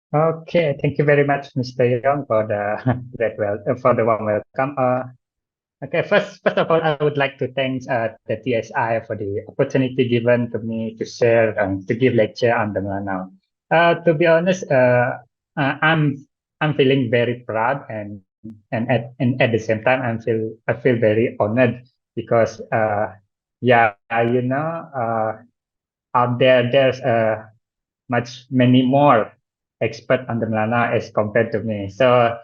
Okay, thank you very much, Mr. Young, for the for the warm welcome. Okay, first of all, I would like to thank the TSI for the opportunity given to me to share and to give lecture on the Melanau. To be honest, I'm feeling very proud and at the same time I feel very honored because yeah, out there's many more expert on the Melanau as compared to me. So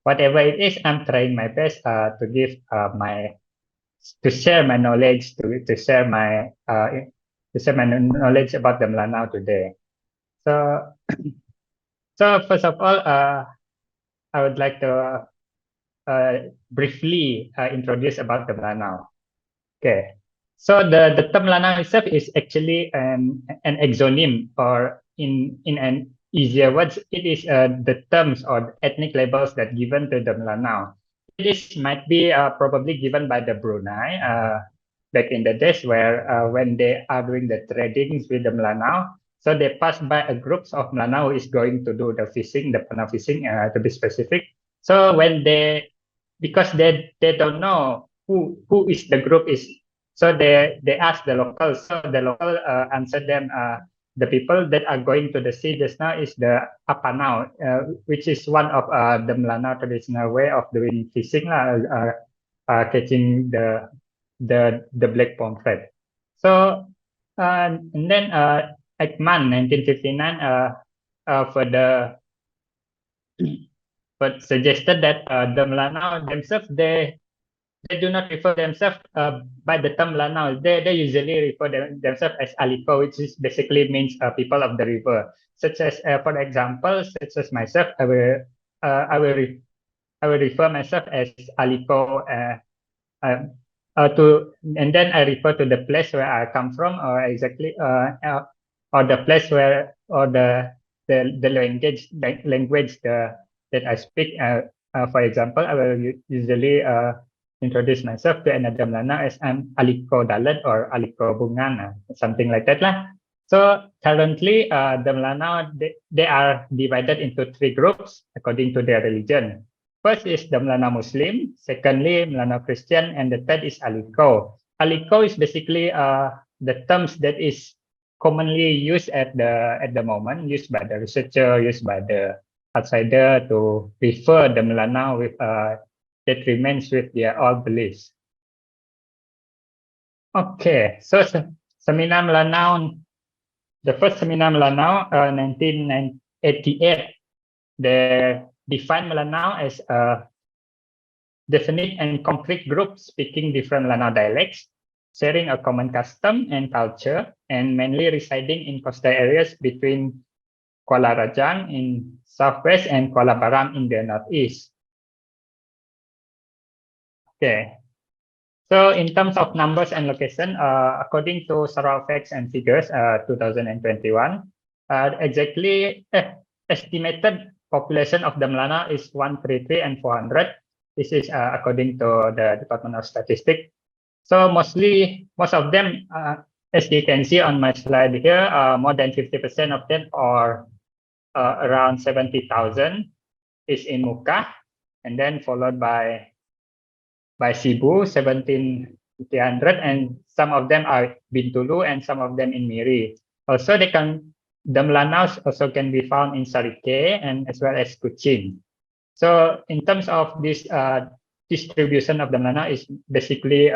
whatever it is, I'm trying my best to give my to share my knowledge to share my knowledge about the Melanau today. So so first of all, I would like to briefly introduce about the Melanau. Okay. So the term Melanau itself is actually an exonym, or in an easier words, it is the terms or ethnic labels that given to the Melanau. This might be probably given by the Brunei back in the days where when they are doing the tradings with the Melanau, so they pass by a groups of Melanau who is going to do the fishing, the panau fishing to be specific. So when because they don't know who is the group is, so they ask the locals. So the local answered them, the people that are going to the sea just now is the apanau, which is one of the Melanau traditional way of doing fishing, catching the black pomfret. So and then Ekman 1959 for the but suggested that the Melanau themselves they do not refer themselves by the term Melanau. They usually refer themselves as Aliko, which is basically means people of the river. Such as, for example, such as myself, uh, I will re I will refer myself as Aliko and then I refer to the place where I come from, or or the place where, or the language that I speak. For example, I will usually introduce myself to another Melanau as I'm Aliko-Dalat or Aliko-Bungan, something like that lah. So currently, the Melanau they are divided into three groups according to their religion. First is the Melanau Muslim, secondly Melanau Christian, and the third is Aliko. Aliko is basically the terms that is commonly used at the moment, used by the researcher, used by the outsider to refer the Melanau with that remains with their old beliefs. Okay, so Seminar Melanau, the first Seminar Melanau, 1988, they defined Melanau as a definite and concrete group speaking different Melanau dialects, sharing a common custom and culture, and mainly residing in coastal areas between Kuala Rajang in southwest and Kuala Baram in the northeast. Okay, so in terms of numbers and location, according to Sarawak Facts and Figures 2021, estimated population of the Melanau is 133 and 400. This is according to the Department of Statistics. So most of them, as you can see on my slide here, more than 50% of them, or around 70,000, is in Muka, and then followed by Sibu 17,300, and some of them are Bintulu and some of them in Miri. Also, the Melanaus also can be found in Sarike and as well as Kuching. So in terms of this distribution of the Melanau is basically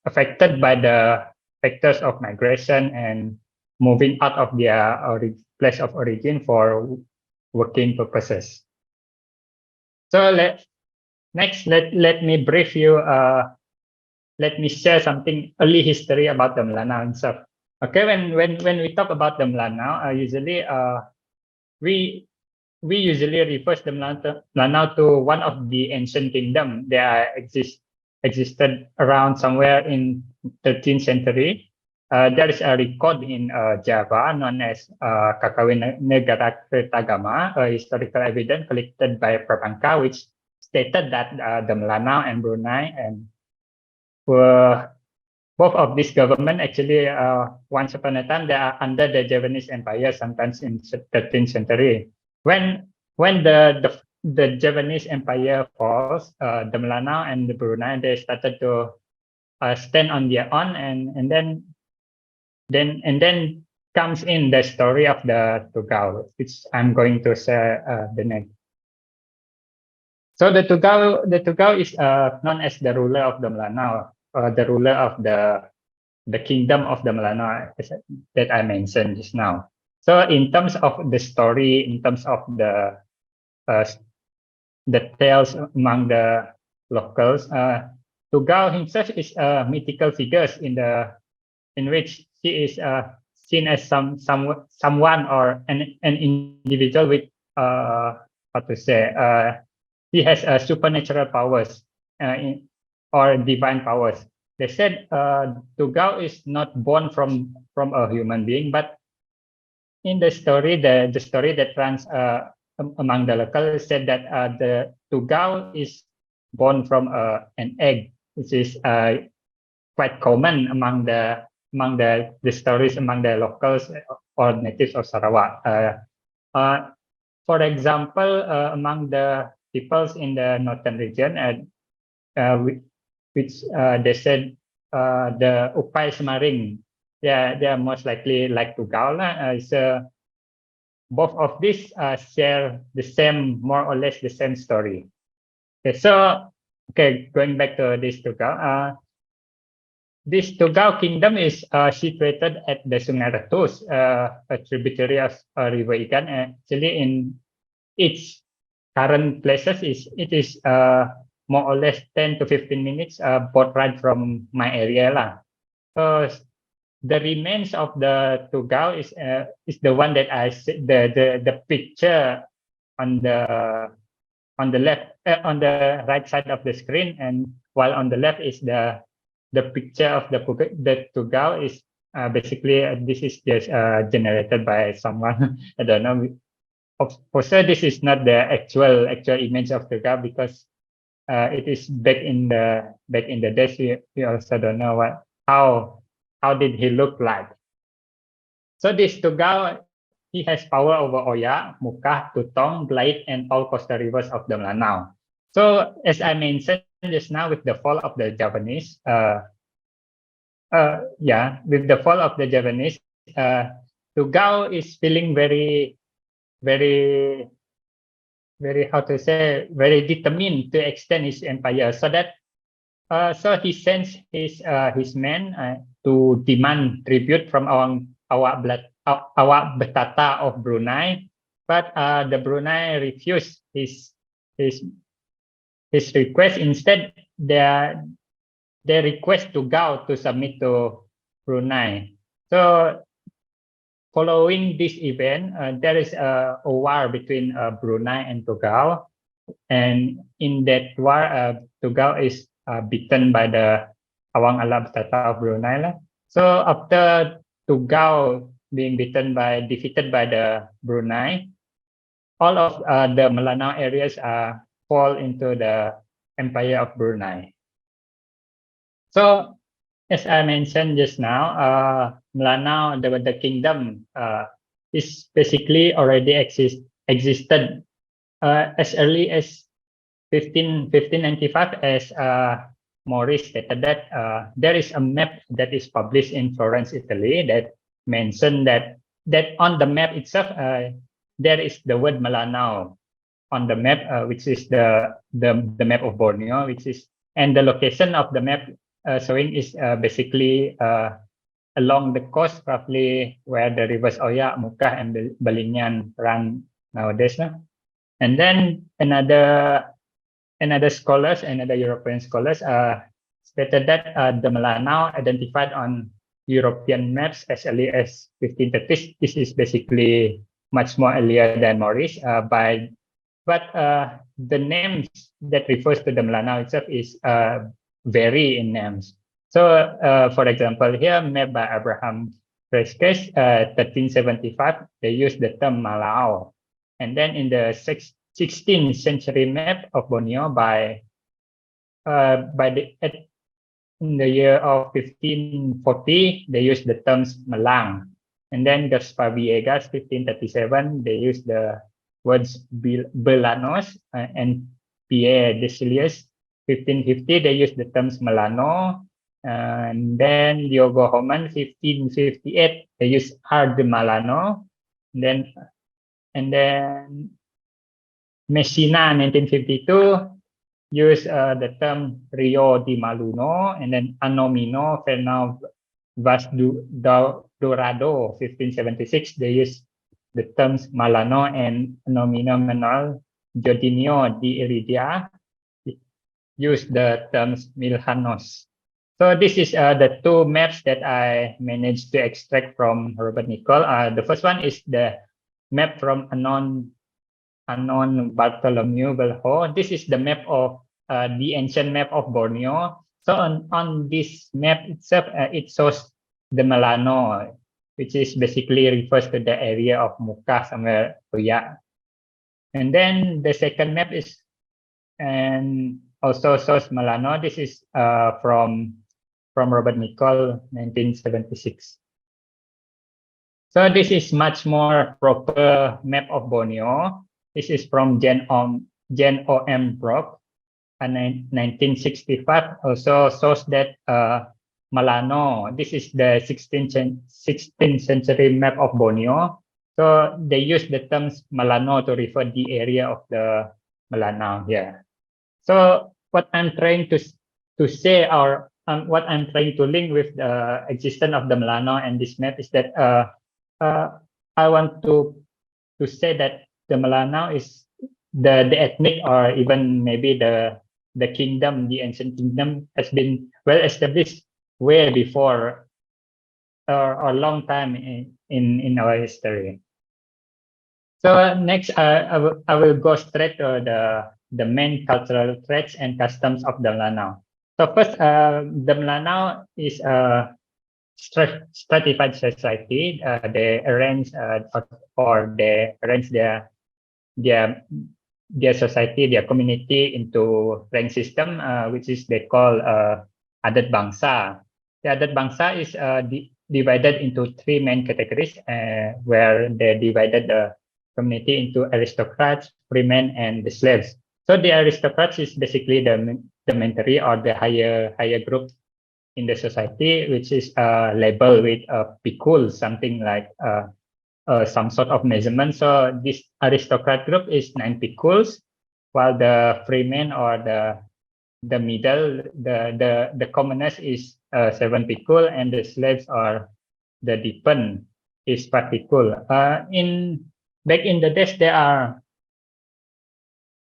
affected by the factors of migration and moving out of their place of origin for working purposes. So let me brief you. Let me share something early history about the Melanau itself. Okay, when we talk about the Melanau, usually we usually refer the Melanau to one of the ancient kingdom. They existed around somewhere in 13th century. There is a record in Java known as Kakawin Negara Kertagama, a historical evidence collected by Prabangka, which stated that the Melanau and Brunei and were both of these government actually once upon a time they are under the Javanese Empire, sometimes in 13th century. When the Javanese Empire falls, the Melanau and the Brunei they started to stand on their own, and then comes in the story of the Tugau, which I'm going to share the next. So the Tugau is known as the ruler of the Melanau, the ruler of the kingdom of the Melanau that I mentioned just now. So in terms of the story, in terms of the tales among the locals, Tugau himself is a mythical figure in which he is seen as someone or an individual with how to say he has supernatural powers or divine powers. They said Tugau is not born from a human being, but in the story, the story that runs among the locals said that the Tugau is born from an egg, which is quite common among the stories among the locals or natives of Sarawak. For example, among the peoples in the northern region, which they said the Upai Semaring, they are most likely like Tugau. So both of these share the same, more or less the same story. Okay, so going back to this Tugau. This Tugau kingdom is situated at the Sungai Ratus, a tributary of River Igan. Actually, in its current places, it is more or less 10 to 15 minutes boat ride from my area lah. So the remains of the Tugau is the one that I see, the picture on the left on the right side of the screen, and while on the left is the picture of the Tugau is basically this is just generated by someone. I don't know. For sure, this is not the actual image of Tugau because it is back in the days. We also don't know how did he look like. So this Tugau, he has power over Oya, Mukah, Tutong, Blait, and all coastal rivers of the Melanau. So as I mentioned just now, with the fall of the Javanese, with the fall of the Javanese, Tugau is feeling very, how to say, very determined to extend his empire. So that, so he sends his men to demand tribute from Awak Betata of Brunei, but the Brunei refused his request. Instead, they request Tugau to submit to Brunei. So following this event, there is a war between Brunei and Tugau, and in that war, Tugau is beaten by the Awang Ala Betata of Brunei. So after Tugau being defeated by the Brunei, all of the Melanau areas fall into the Empire of Brunei. So, as I mentioned just now, Melanau, the kingdom, is basically already existed as early as 1595, as Maurice stated that there is a map that is published in Florence, Italy, that mentioned that on the map itself there is the word Melanau on the map, which is the map of Borneo, and the location of the map showing is basically along the coast, roughly where the rivers Oya, Mukah, and Balingan run nowadays. And then another European scholars stated that the Melanau identified on European maps as early as 1530s. This is basically much more earlier than Maurice. But the names that refers to the Melanau itself is vary in names. So, for example, here map by Abraham Fresques, 1375, they use the term Malau. And then in the 16th century map of Borneo by in the year of 1540, they used the terms Malang. And then Gaspar Villegas, 1537, they used the words Belanos, and Pierre Desilius, 1550, they used the terms Melano. And then Diogo Homan, 1558, they used Ar de Malano. And then Messina, 1952, used the term Rio di Maluno. And then Anomino, Fernão Vaz do Dourado, 1576, they used the terms Malano, and Anomino Manuel Jordinho de Iridia used the terms Milhanos. So this is the two maps that I managed to extract from Robert Nicol. The first one is the map from Anon Bartholomew Belho. This is the map of the ancient map of Borneo. So on this map itself, it shows the Melano, which is basically refers to the area of Muka somewhere Oya. And then the second map is and also shows Melano. This is from Robert Nicol, 1976. So this is much more proper map of Borneo. This is from Jen O.M. Brock, 1965. Also shows that Melano, this is the 16th century map of Borneo. So they use the terms Melano to refer the area of the Melanau here. So what I'm trying to say, or what I'm trying to link with the existence of the Melanau and this map is that I want to say that the Melanau is the ethnic, or even maybe the kingdom, the ancient kingdom, has been well established way before or a long time in our history. So next, I will go straight to the main cultural traits and customs of the Melanau. So first, the Melanau is a stratified society. They arrange their society, their community into rank system, which is they call adat bangsa. The adat bangsa is divided into three main categories, where they divided the community into aristocrats, freemen, and the slaves. So the aristocrats is basically the mentary or the higher group in the society, which is labeled with a picul, something like some sort of measurement. So this aristocrat group is 9 piculs, while the freemen or the middle, the commoners is 7 picul, and the slaves or the deepen is 5 picul. Back in the days,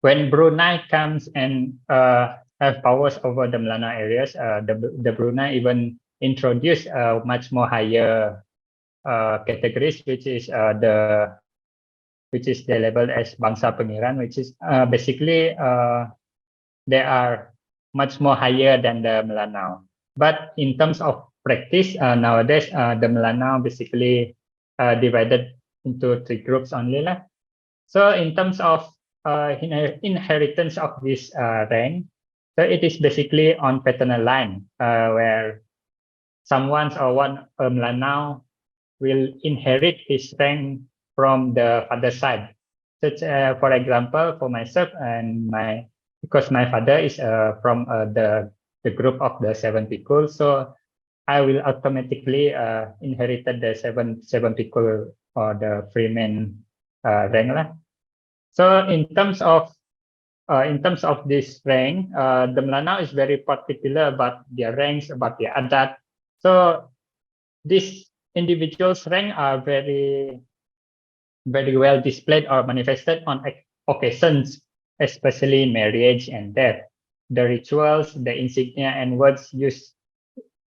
when Brunei comes and have powers over the Melanau areas, the Brunei even introduced much more higher categories, which is they labeled as bangsa pengiran, which is basically they are much more higher than the Melanau. But in terms of practice, nowadays the Melanau basically divided into 3 groups only lah. So in terms of inheritance of this rank, so it is basically on paternal line, where someone or one Melanau will inherit his rank from the father's side. Such, for example, for myself and because my father is from the group of the 7 picul, so I will automatically inherited the 7 picul or the freeman rank lah. So in terms of this rank, the Melanau is very particular about their ranks, about their adat. So these individuals' rank are very well displayed or manifested on occasions, especially marriage and death. The rituals, the insignia, and words used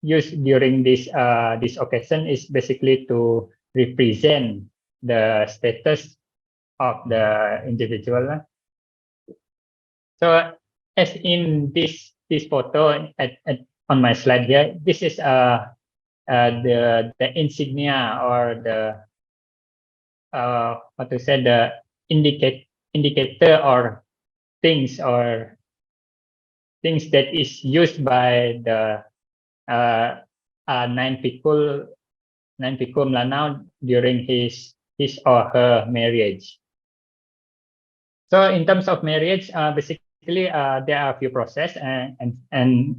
during this occasion is basically to represent the status of the individual. So as in this photo on my slide here, this is the insignia, or the the indicator or things that is used by the nine pikul Melanau during his or her marriage. So in terms of marriage, basically there are a few process, and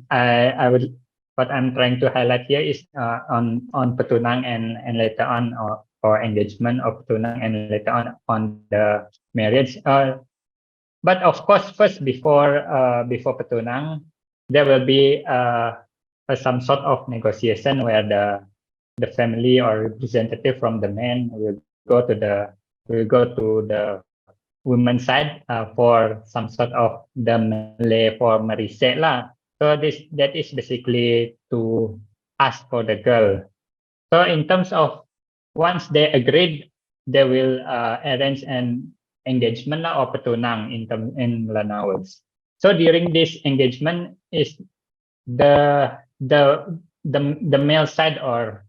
I would, what I'm trying to highlight here is on petunang and later on or engagement of petunang and later on the marriage. But of course, first before petunang, there will be some sort of negotiation where the family or representative from the man will go to the women's side for some sort of the Malay for merisek lah. So that is basically to ask for the girl. So in terms of once they agreed, they will arrange an engagement lah or petunang in Melanau words. So during this engagement is the male side or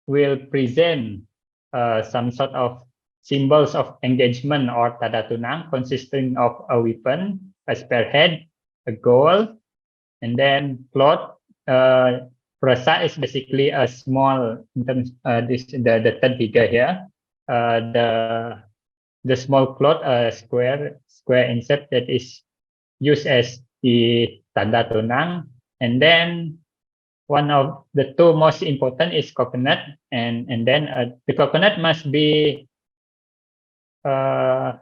will present some sort of symbols of engagement or tanda tunang consisting of a weapon, a spearhead, a goal, and then cloth. Prasa is basically a small in terms the third figure here. The small cloth, square insert that is used as the tanda tunang, and then one of the two most important is coconut, and then the coconut must be the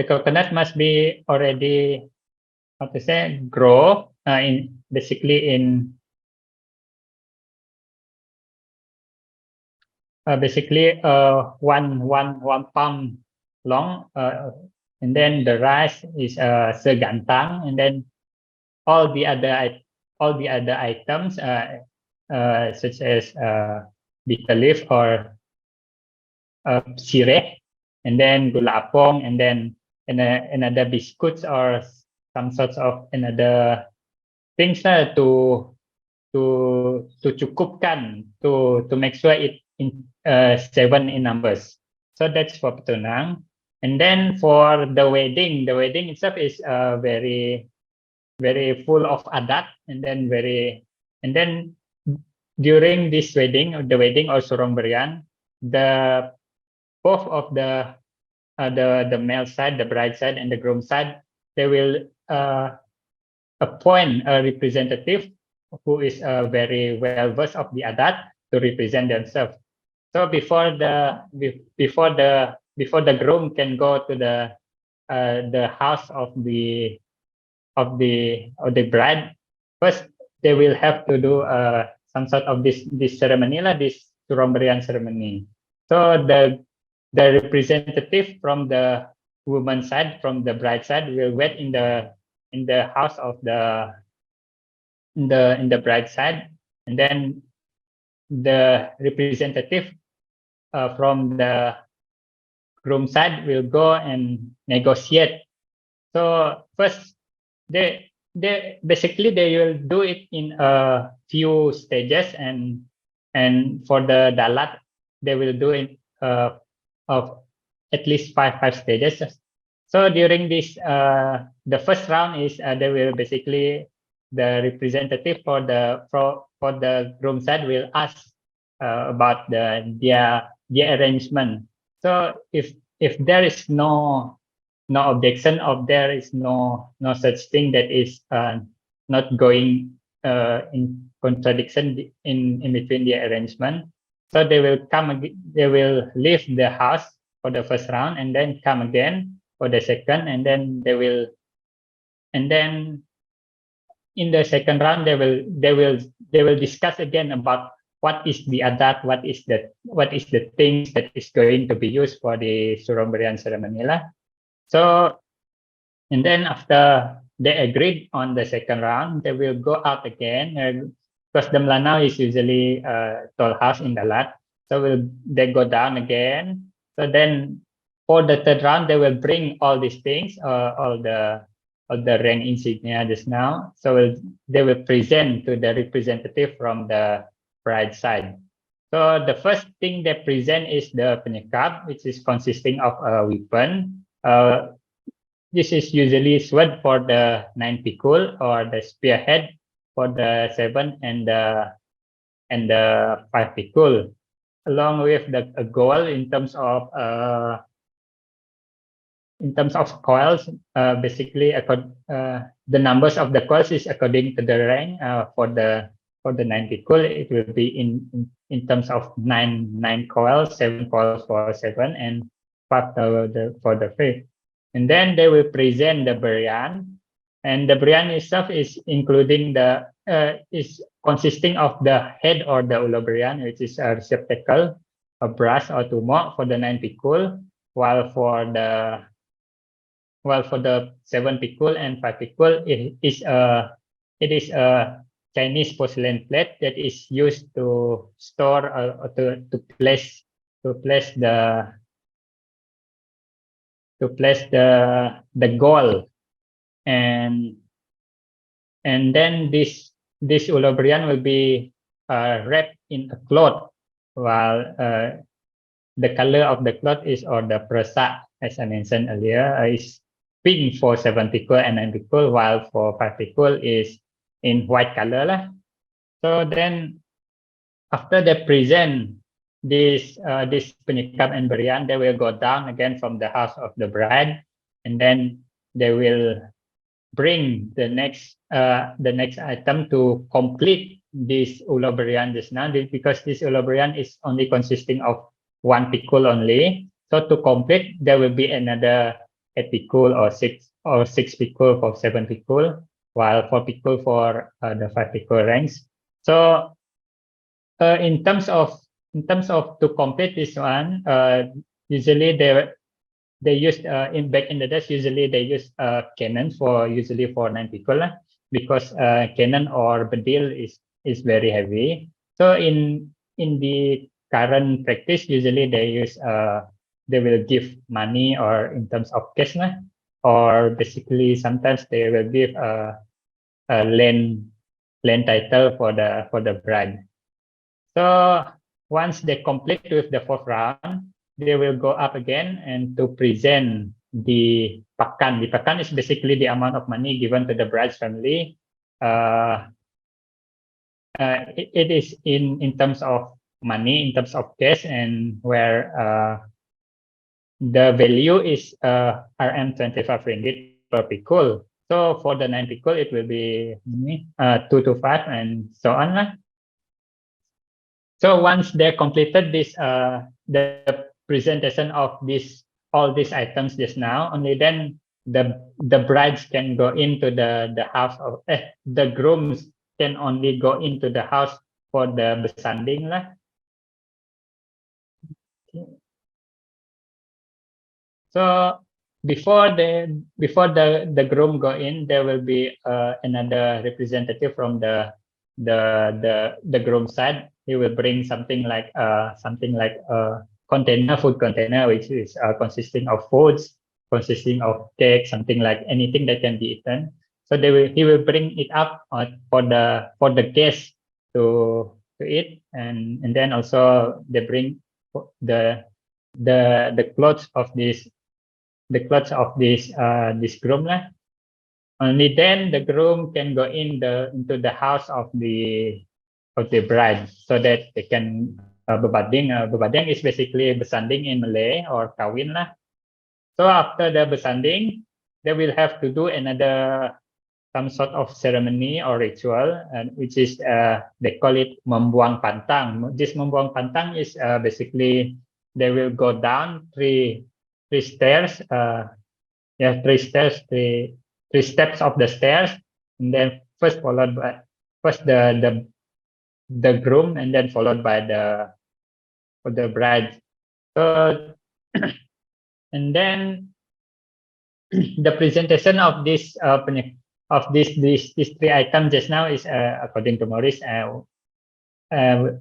coconut must be already, how to say, grow in basically in one palm long, and then the rice is segantang, and then all the other items such as bitter leaf or sireh, and then gula apong, and then another biscuits or some sorts of another things to cukupkan to make sure it in 7 in numbers. So that's for petunang. And then for the wedding itself is very full of adat, and then during this wedding or surong berian, both of the male side, the bride side and the groom side, they will appoint a representative who is very well versed of the adat to represent themselves. So before the groom can go to the house of the bride, first they will have to do some sort of this ceremony lah, this surong berian ceremony. So the representative from the woman side, from the bride side, will wait in the house of the bride side, and then the representative from the groom side will go and negotiate. So first they basically they will do it in a few stages, and for the dalat they will do it of at least five stages. So during this the first round is they will basically, the representative for the groom side will ask about their arrangement. So if there is no objection, or there is no such thing that is not going in contradiction in between the arrangement, so they will leave the house for the first round and then come again for the second, and then in the second round they will discuss again about what is the adat, what is the things that is going to be used for the surong berian ceremony lah. So, and then after they agreed on the second round, they will go out again, because the Melanau is usually tall house in Dalat. So they go down again. So then for the third round, they will bring all these things, all the rank insignia just now. So they will present to the representative from the bride side. So the first thing they present is the penyekap, which is consisting of a weapon. This is usually sword for the 9 pikul or the spearhead for the 7 and the 5 pikul, along with a goal in terms of coils. Basically, the numbers of the coils is according to the rank. For the 9 pikul, it will be in terms of nine coils, 7 coils for 7 and 5 for the 5. And then they will present the berian, and the berian itself is including is consisting of the head or the ulo berian, which is a receptacle, a brass or tumok for the 9 pikul, while for the 7 pikul and 5 pikul, it is a Chinese porcelain plate that is used to store or to place the gold, and then this ulo berian will be wrapped in a cloth, while the color of the cloth is, or the prasa, as I mentioned earlier, is pink for 7 pikul and 9 pikul, while for 5 pikul is in white color lah. So then after they present this penyekap and berian, they will go down again from the house of the bride, and then they will bring the next item to complete this ulo berian just now, because this ulo berian is only consisting of 1 pikul only. So to complete, there will be another 8 pikul or 6 pikul for 7 pikul, while 4 pikul for the 5 pikul ranks. So in terms of to complete this one, usually they use back in the days, usually they use cannon for 9 pikul lah, because cannon or bedil is very heavy. So in the current practice, usually they will give money or in terms of cash lah, or basically sometimes they will give a land title for the bride. So once they complete with the 4th round, they will go up again and to present the pakan. The pakan is basically the amount of money given to the bride's family. It is in terms of money, in terms of cash, and where the value is RM25 ringgit per pikul. So for the 9 pikul, it will be 2 to 5 and so on lah. So once they completed this, the presentation of all these items just now, only then the brides can go into the house of the grooms can only go into the house for the bersanding lah. So before the groom go in, there will be another representative from the groom side. He will bring something like a food container, which is consisting of foods, consisting of cake, something like anything that can be eaten. So he will bring it up for the guests to eat, and then also they bring the clothes of this groom lah. Only then the groom can go into the house of the bride, so that they can berbanding. Berbanding is basically bersanding in Malay, or kawin lah. So after the bersanding, they will have to do some sort of ceremony or ritual, which is they call it membuang pantang. This membuang pantang is basically they will go down three stairs, three steps of the stairs, and then first the groom, and then followed by the bride. So and then the presentation of these 3 items just now is according to Maurice,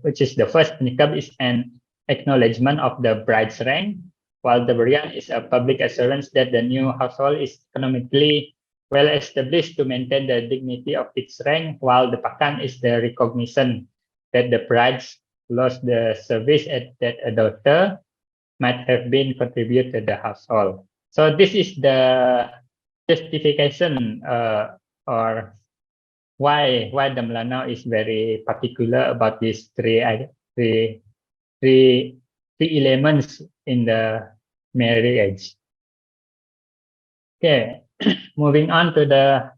which is the first penyekap is an acknowledgement of the bride's rank, while the berian is a public assurance that the new household is economically well established to maintain the dignity of its rank, while the pakan is the recognition that the brides lost the service that a daughter might have been contributed to the household. So this is the justification or why the Melanau is very particular about these three three elements in the marriage. Okay, moving on to the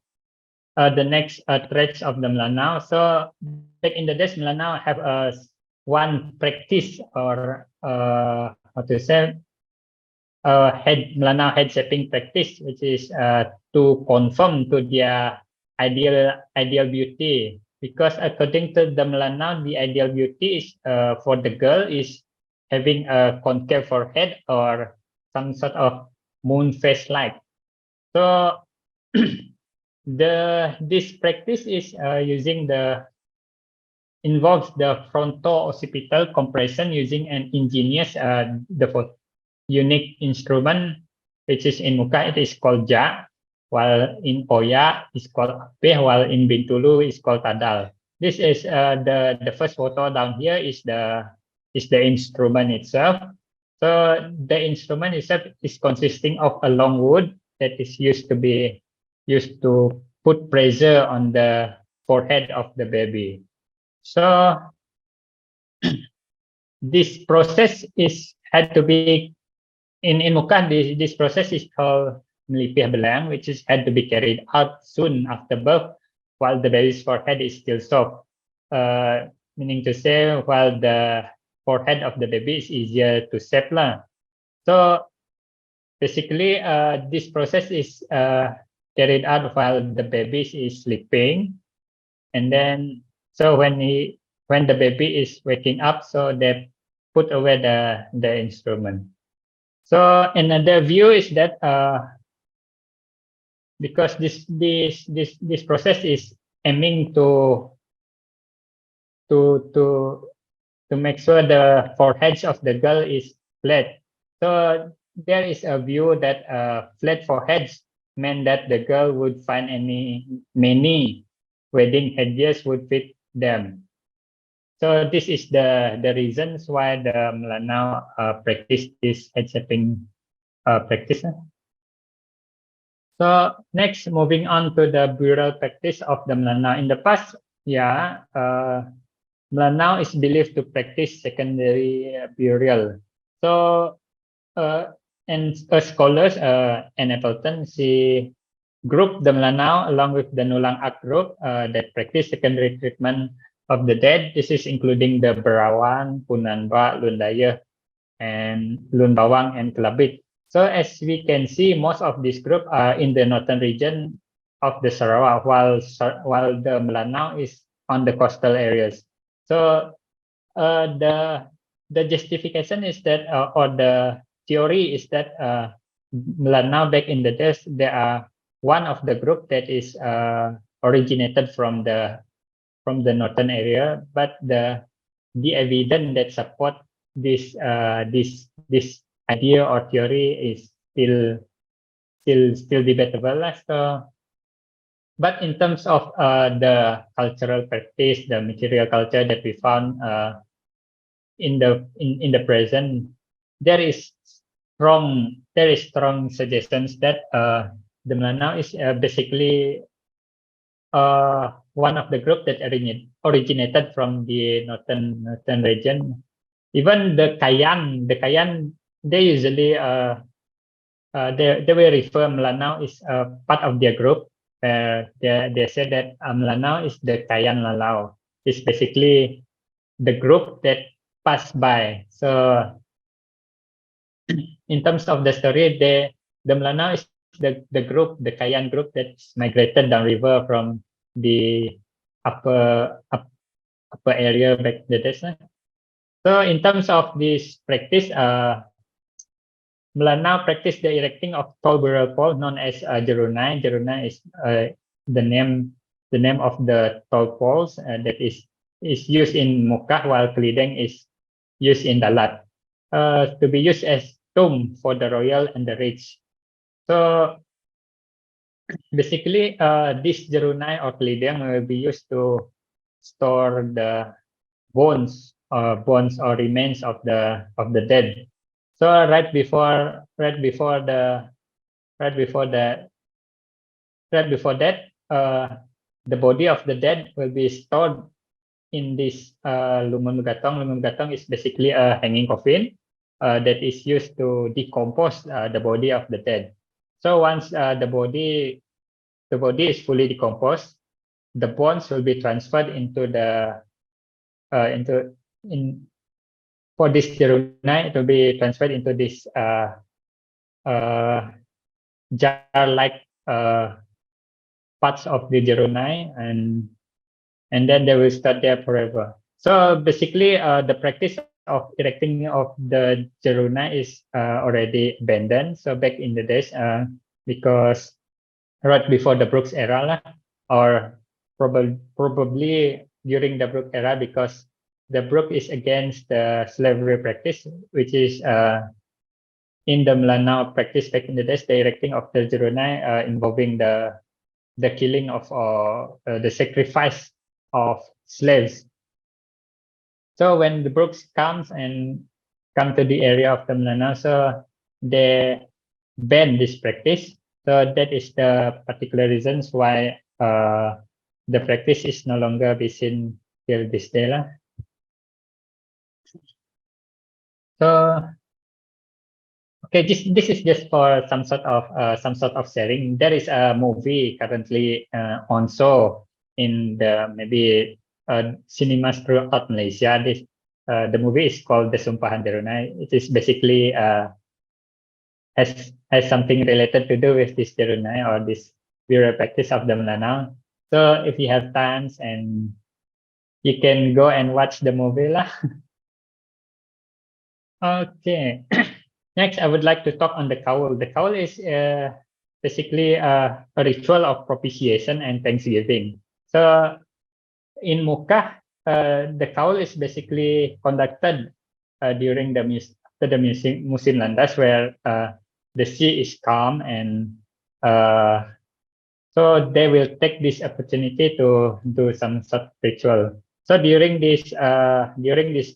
next traits of the Melanau. So back in the days, Melanau have one practice or how to say Melanau head shaping practice, which is to conform to their ideal beauty. Because according to the Melanau, the ideal beauty is for the girl is having a concave forehead or some sort of moon face like. So this practice is involves the fronto-occipital compression using an ingenious unique instrument, which is in Muka it is called ja, while in Oya is called ape, while in Bintulu is called tadal. This is the first photo down here is the instrument itself. So the instrument itself is consisting of a long wood that is used to put pressure on the forehead of the baby. So this process had to be in Muka. This process is called melipih belang, which is had to be carried out soon after birth, while the baby's forehead is still soft. Meaning to say, while the forehead of the baby is easier to shape lah. So basically, this process is carried out while the baby is sleeping, and then so when the baby is waking up, so they put away the instrument. So another view is that because this process is aiming to make sure the foreheads of the girl is flat. So there is a view that flat foreheads meant that the girl would find many wedding headgears would fit them. So this is the reasons why the Melanau practice this head shaping practice. So next, moving on to the burial practice of the Melanau. In the past, Melanau is believed to practice secondary burial. So and scholars and Appleton group the Melanau along with the Nulang Ak group that practice secondary treatment of the dead. This is including the Berawan, Punanba, Lundaya, and Lunbawang and Kelabit. So as we can see, most of this group are in the northern region of the Sarawak, while the Melanau is on the coastal areas. So the justification is that, or the theory is that Melanau back in the days, they are one of the group that is originated from the northern area, but the evidence that support this idea or theory is still debatable. So, but in terms of the cultural practice, the material culture that we found in the present, there is strong suggestions that the Melanau is basically one of the group that originated from the northern region. Even the Kayan, they usually they will refer Melanau is part of their group. They say that Melanau is the Kayan Lalau. It's basically the group that passed by. So in terms of the story, the Melanau is the group, the Kayan group that's migrated downriver from the upper area back in the days. So in terms of this practice, Melanau practice the erecting of tall burial pole known as jerunai. Jerunai is the name of the tall poles that is used in Muka, while kelideng is used in Dalat to be used as tomb for the royal and the rich. So basically, this jerunai or kelideng will be used to store the bones or remains of the dead. So right before that, the body of the dead will be stored in this lumbung gatong. Lumbung gatong is basically a hanging coffin that is used to decompose the body of the dead. So once the body is fully decomposed, the bones will be transferred into the for this jerunai, it will be transferred into this jar-like parts of the jerunai, and then they will stay there forever. So basically, the practice of erecting of the jerunai is already abandoned. So back in the days, because right before the Brooks era, lah, or probably during the Brooks era, because the Brook is against the slavery practice, which is in the Melanau practice back in the days, the erecting of the jerunai involving the killing of the sacrifice of slaves. So when the Brooks come to the area of the Melanau, so they ban this practice. So that is the particular reasons why the practice is no longer be seen till this day, lah. So okay, this is just for some sort of sharing. There is a movie currently on show in the maybe cinemas throughout Malaysia. This the movie is called The Sumpahan Jerunai. It is basically has something related to do with this jerunai or this burial practice of the Melanau. So if you have times, and you can go and watch the movie, lah. Okay. Next, I would like to talk on the kaul. The kaul is basically a ritual of propitiation and thanksgiving. So in Muka, the kaul is basically conducted during the musim landas, where the sea is calm, and so they will take this opportunity to do some sort of ritual. So during this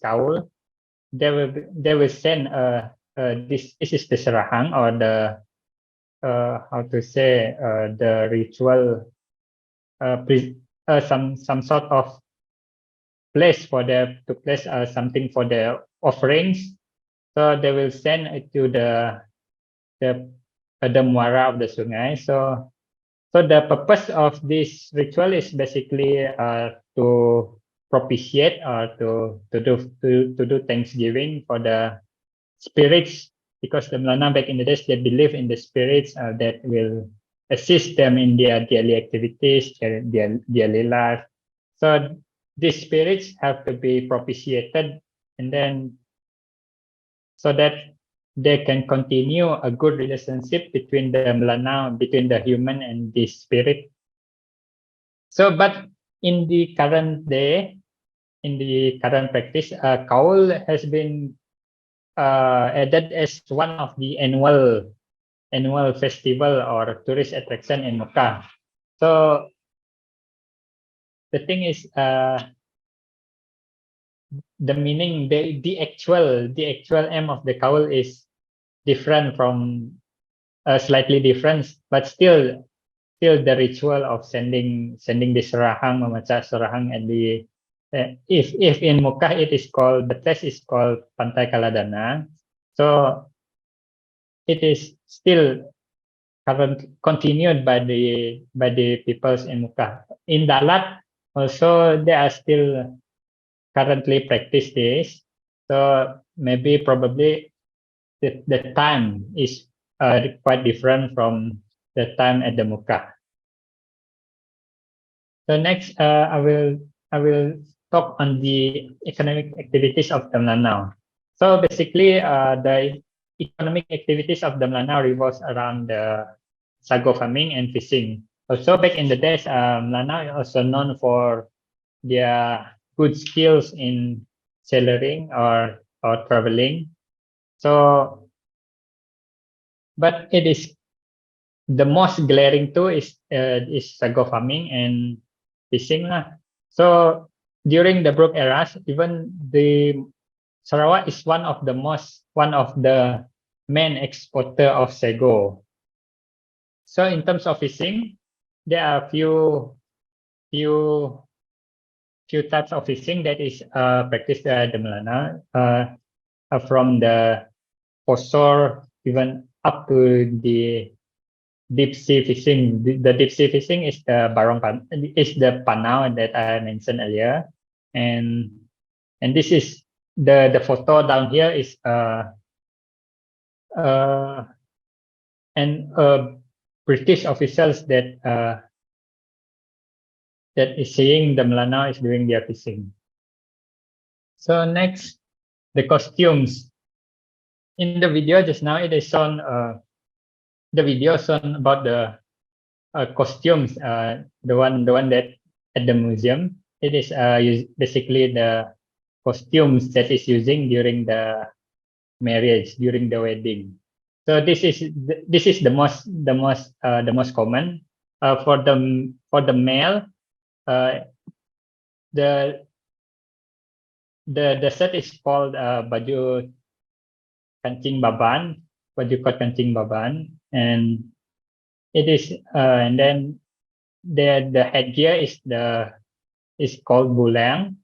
kaul, they will send this is the serahang, or the how to say the ritual some sort of place for them to place something for their offerings. So they will send it to the muara of the sungai. So the purpose of this ritual is basically to propitiate, or to do thanksgiving for the spirits, because the Melanau back in the days, they believe in the spirits that will assist them in their daily activities, their daily life. So these spirits have to be propitiated, and then so that they can continue a good relationship between the Melanau, between the human and the spirit. So, but in the current day, in the current practice, kaul has been added as one of the annual festival or tourist attraction in Mecca. So the thing is, the meaning, the actual aim of the kaul is different from slightly different, but still the ritual of sending the serahang, memecah serahang, and the if in Mekah it is called, the place is called Pantai Kaladana, so it is still continued by the peoples in Mekah. In Dalat also they are still currently practice this. So maybe probably the time is quite different from the time at the Mekah. So next, I will talk on the economic activities of the Melanau. So basically, the economic activities of the Melanau revolves around the sago-farming and fishing. Also, back in the days, Melanau is also known for their good skills in sailoring or traveling. So, but it is the most glaring too is sago-farming and fishing lah. So during the Brooke eras, even the Sarawak is one of the main exporter of sago. So in terms of fishing, there are few types of fishing that is practiced the Melanau, from the offshore even up to the deep sea fishing. The deep sea fishing is the panau that I mentioned earlier, and this is the photo down here is and British officials that is seeing the Melanau is doing their fishing. So next, the costumes. In the video just now, it is shown the video shown about the costumes. The one that at the museum, it is basically the costumes that is using during the marriage, during the wedding. So this is the most common for the male. The set is called baju kancing baban, baju kot kancing baban, and it is and then the headgear is called bulang,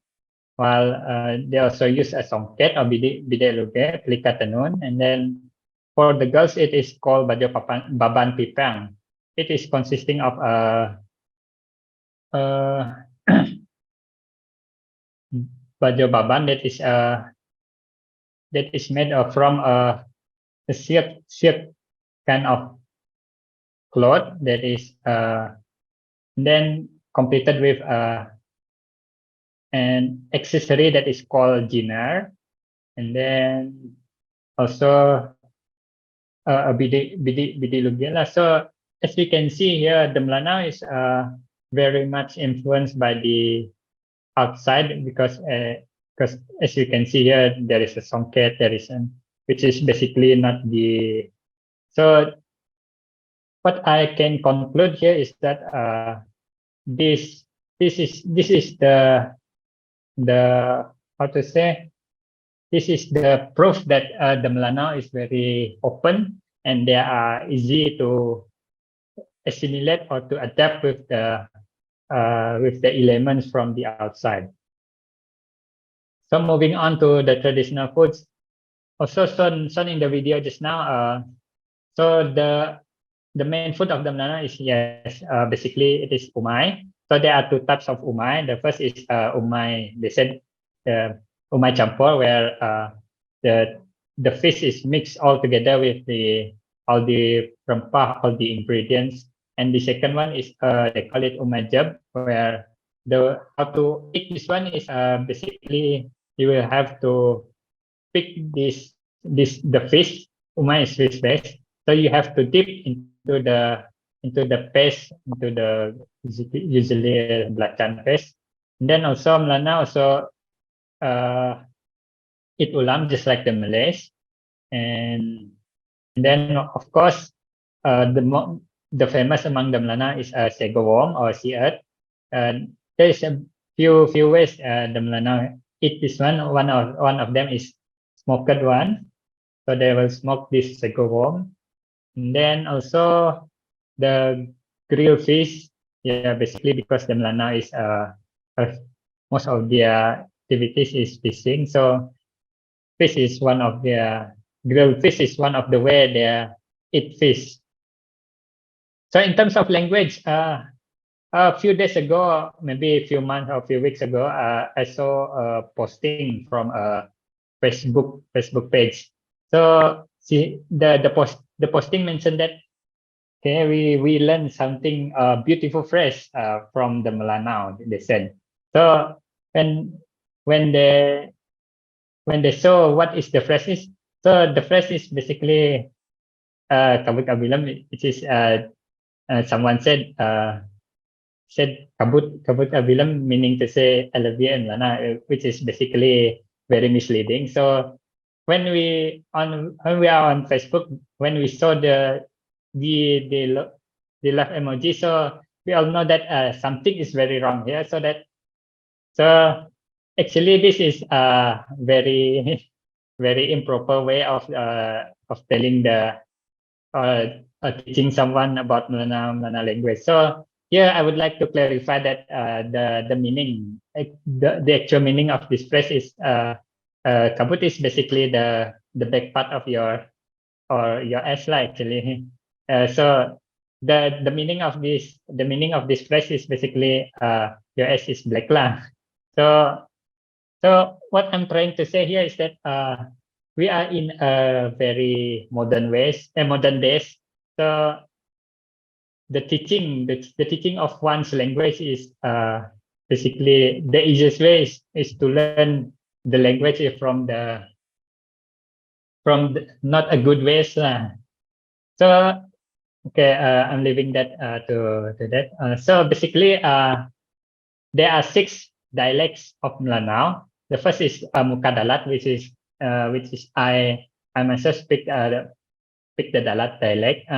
while they also use a songket or bide luge, pelika tenun, and then for the girls it is called baju baban pipang. It is consisting of baju baban that is made from a silk kind of cloth that is then completed with an accessory that is called jinar, and then also a bidi lugela. So as we can see here, the Melanau is very much influenced by the outside because as you can see here, there is a songket, there is which is basically not the. So what I can conclude here is that this is the how to say, this is the proof that the Melanau is very open and they are easy to assimilate or to adapt with the elements from the outside. So moving on to the traditional foods, also shown in the video just now. So the main food of the Melanau is basically it is umai. So there are two types of umai. The first is umai. They said umai campur, where the fish is mixed all together with all the rempah, all the ingredients. And the second one is they call it umai jab, where how to eat this one is basically you will have to pick the fish. Umai is fish based, so you have to dip into the paste, into the usually belacan paste. And then also Melanau also eat ulam just like the Malays, and then of course the famous among the Melanau is sago worm or sea earth. There is a few ways the Melanau eat this one. One of them is smoked one, so they will smoke this sago worm. And then also the grilled fish, basically because the Melanau is most of their activities is fishing, so fish is one of their grilled fish is one of the way they eat fish. So in terms of language, a few days ago, maybe a few months or a few weeks ago, I saw a posting from a Facebook page. So see the posting mentioned that we learned something beautiful phrase from the Melanau, they said. So when they saw what is the phrase is, so the phrase is basically kabut kabilam, which is someone said kabut kabilam, meaning to say I love you in Melanau, which is basically very misleading. So when we are on Facebook, when we saw the love emoji, so we all know that something is very wrong here. So actually this is a very very improper way of telling teaching someone about Melanau language. So here I would like to clarify that the meaning, the actual meaning of this phrase is kabut is basically the back part of your or your ass lah actually. So the meaning of this phrase is basically your ass is black lah. So what I'm trying to say here is that we are in a very modern days. So the teaching of one's language is basically the easiest way is to learn the language from not a good ways lah. So okay, I'm leaving that to that. So basically, there are 6 dialects of Melanau. The first is Muka-Dalat, which is I myself speak the Dalat dialect.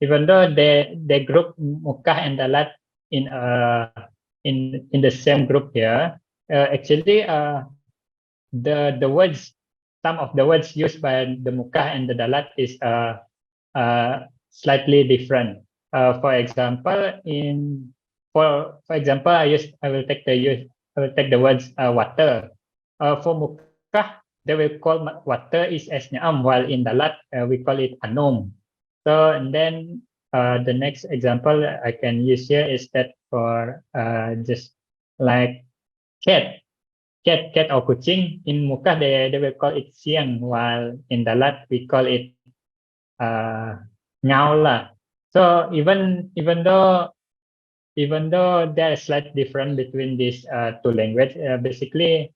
Even though they group Muka and Dalat in the same group here, actually the words, some of the words used by the Muka and the Dalat is slightly different. For example, I will take the words water. For Muka, they will call water is as nyaam, while in Dalat we call it anom. So and then the next example I can use here is that for just like cat or kucing, in Muka they will call it siang, while in Dalat we call it ngao lah. So even though there is slight difference between these 2 languages, basically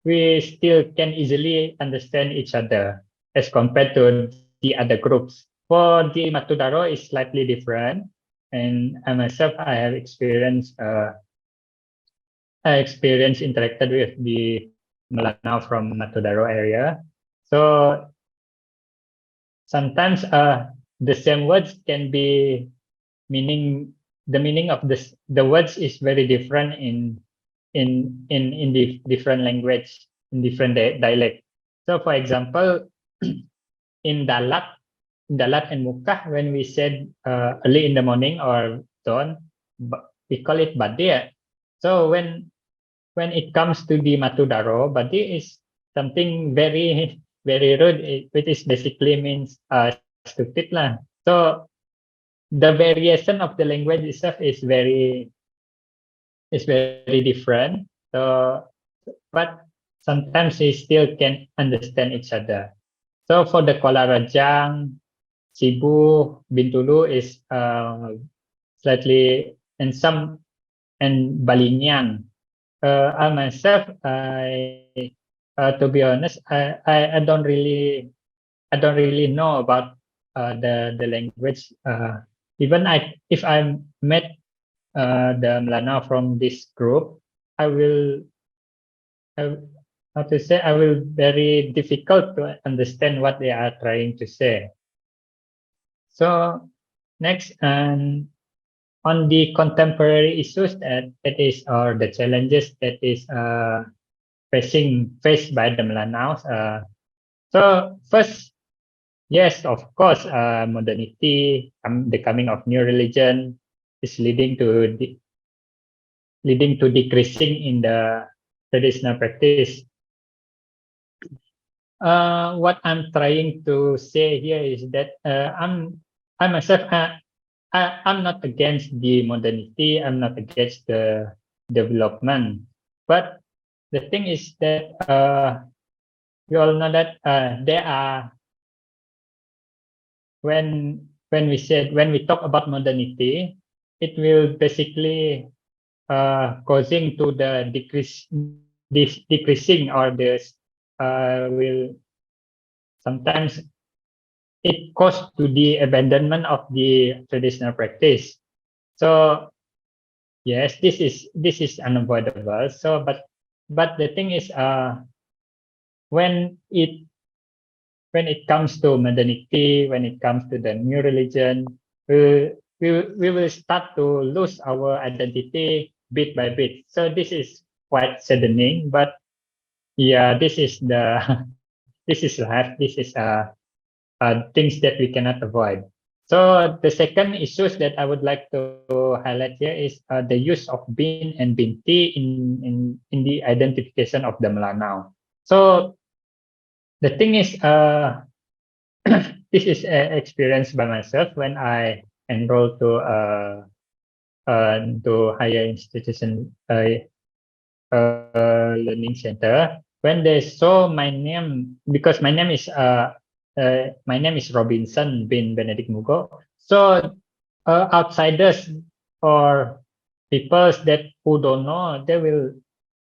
we still can easily understand each other as compared to the other groups. For the Matudaro is slightly different, and I myself I have experienced interacted with the Melanau from Matudaro area. So sometimes the same words can be the meaning of the words is very different in the different language, in different dialect. So for example, in Dalat and Muka, when we said early in the morning or dawn, we call it Badia. So when it comes to the Matudaro, Badia is something very very rude, which is basically means stupid lah. So the variation of the language itself is very different. So but sometimes we still can understand each other. So for the Kuala Rajang, Cebu, Bintulu is slightly and Balinyang. I myself, to be honest, I don't really know about the language. Even if I met the Melanau from this group, I will very difficult to understand what they are trying to say. So next, on the contemporary issues that is or the challenges that is faced by the Melanaus. So first, yes, of course, modernity, the coming of new religion is leading to decreasing in the traditional practice. What I'm trying to say here is that I myself I'm not against the modernity. I'm not against the development, but the thing is that we all know that there are when we talk about modernity, it will basically causing to the decreasing or this will sometimes it cause to the abandonment of the traditional practice. So yes, this is unavoidable. So but the thing is when it comes to modernity, when it comes to the new religion, we will start to lose our identity bit by bit. So this is quite saddening, but yeah, this is the this is life. This is things that we cannot avoid. So the second issues that I would like to highlight here is the use of bin and binti in the identification of the Melanau. So the thing is, this is experienced by myself when I enrolled to higher institution learning center. When they saw my name, because my name is Robinson bin Benedict Mugok. So outsiders or people that who don't know, they will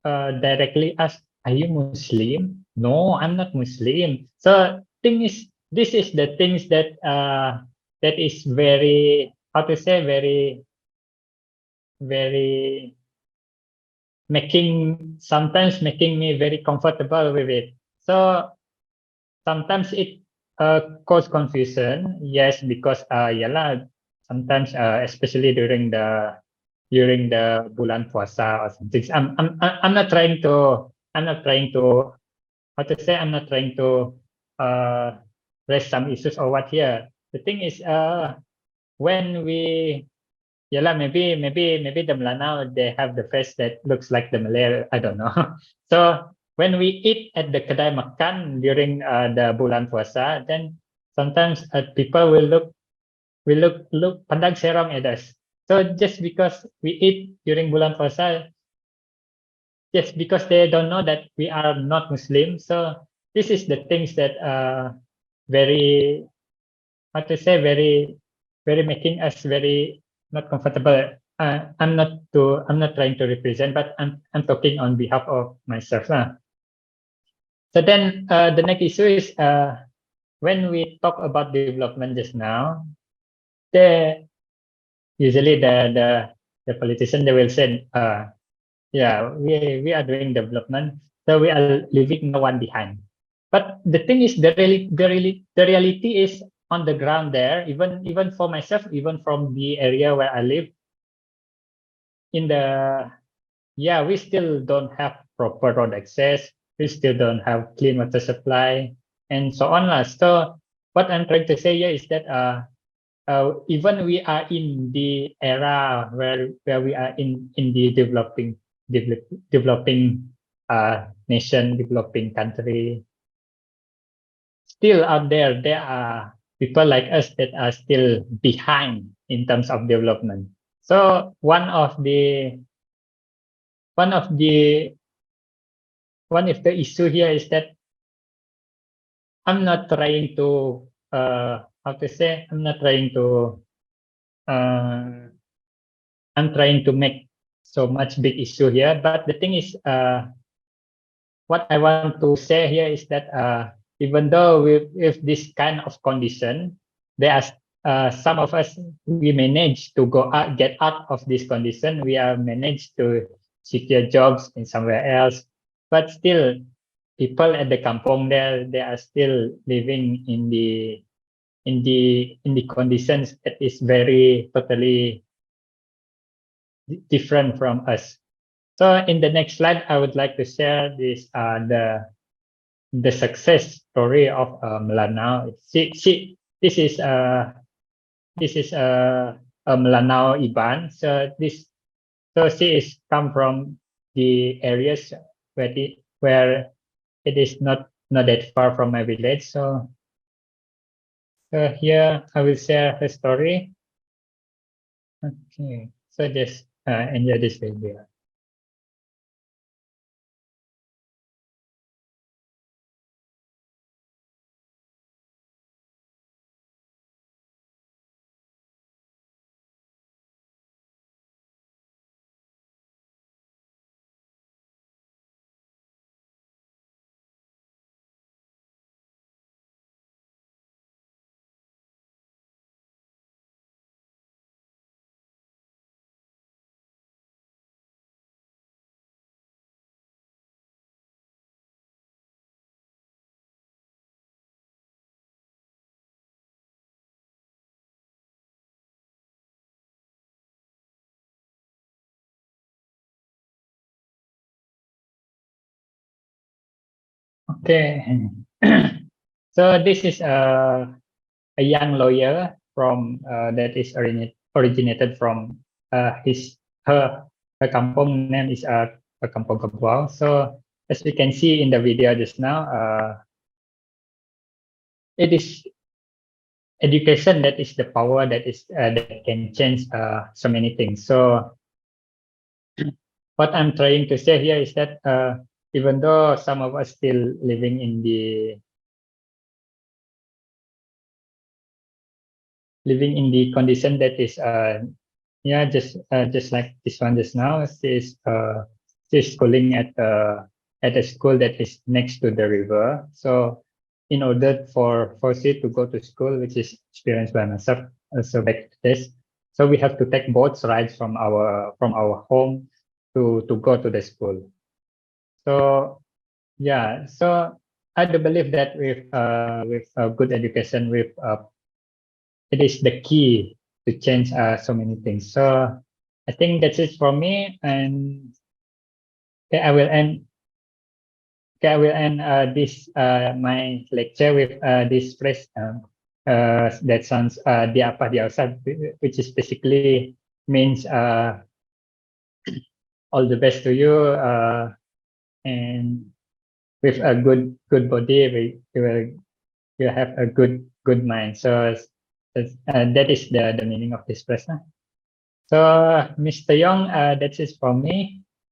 directly ask, "Are you Muslim?" No, I'm not Muslim. So thing is, this is the things that is very, how to say, very sometimes making me very comfortable with it. So sometimes it cause confusion. Yes, because yalah, sometimes especially during the bulan puasa or something. I'm not trying to how to say, I'm not trying to uh raise some issues or what here. The thing is when we yalah, maybe the Melanau, they have the face that looks like the Malay. I don't know. So when we eat at the kedai makan during the bulan puasa, then sometimes people will look pandang serong at us. So just because we eat during bulan puasa, just because they don't know that we are not Muslim. So this is the things that very, how to say, very making us very not comfortable. I'm not trying to represent, but I'm talking on behalf of myself. So then the next issue is when we talk about development just now, the usually the politician, they will say, yeah, we are doing development, so we are leaving no one behind. But the thing is, the reality is on the ground there. Even for myself, even from the area where I live, in the yeah, we still don't have proper road access. We still don't have clean water supply, and so on. So what I'm trying to say here is that even we are in the era where we are in the developing nation, developing country, still out there are people like us that are still behind in terms of development. So one of the one of the issue here is that I'm not trying to how to say, uh, I'm trying to make so much big issue here. But the thing is, what I want to say here is that even though with this kind of condition, there are some of us, we managed to get out of this condition. We are managed to secure jobs in somewhere else, but still, people at the kampong there, they are still living in the conditions that is very totally different from us. So in the next slide, I would like to share the success story of Melanau. This is a Melanau Iban. So she is come from the areas where it is not that far from my village. So here I will share her story. Okay, so just enjoy this video. Okay. So this is a young lawyer. that is originated from her kampung name is Kampung Kebuau. So as we can see in the video just now, it is education that is the power that can change so many things. So what I'm trying to say here is that even though some of us still living in the condition that is just like this one just now, she's schooling at a school that is next to the river. So in order for she to go to school, which is experienced by myself also back to this, so we have to take boats rides from our home to go to the school. So yeah, so I do believe that with good education, it is the key to change so many things. So I think that's it for me, and okay, I will end. Okay, I will end this my lecture with this phrase that sounds di apa di outside, which is basically means all the best to you, and with a good body, you have a good mind. So that is the meaning of this phrase. So Mr. Yong, that's it from me.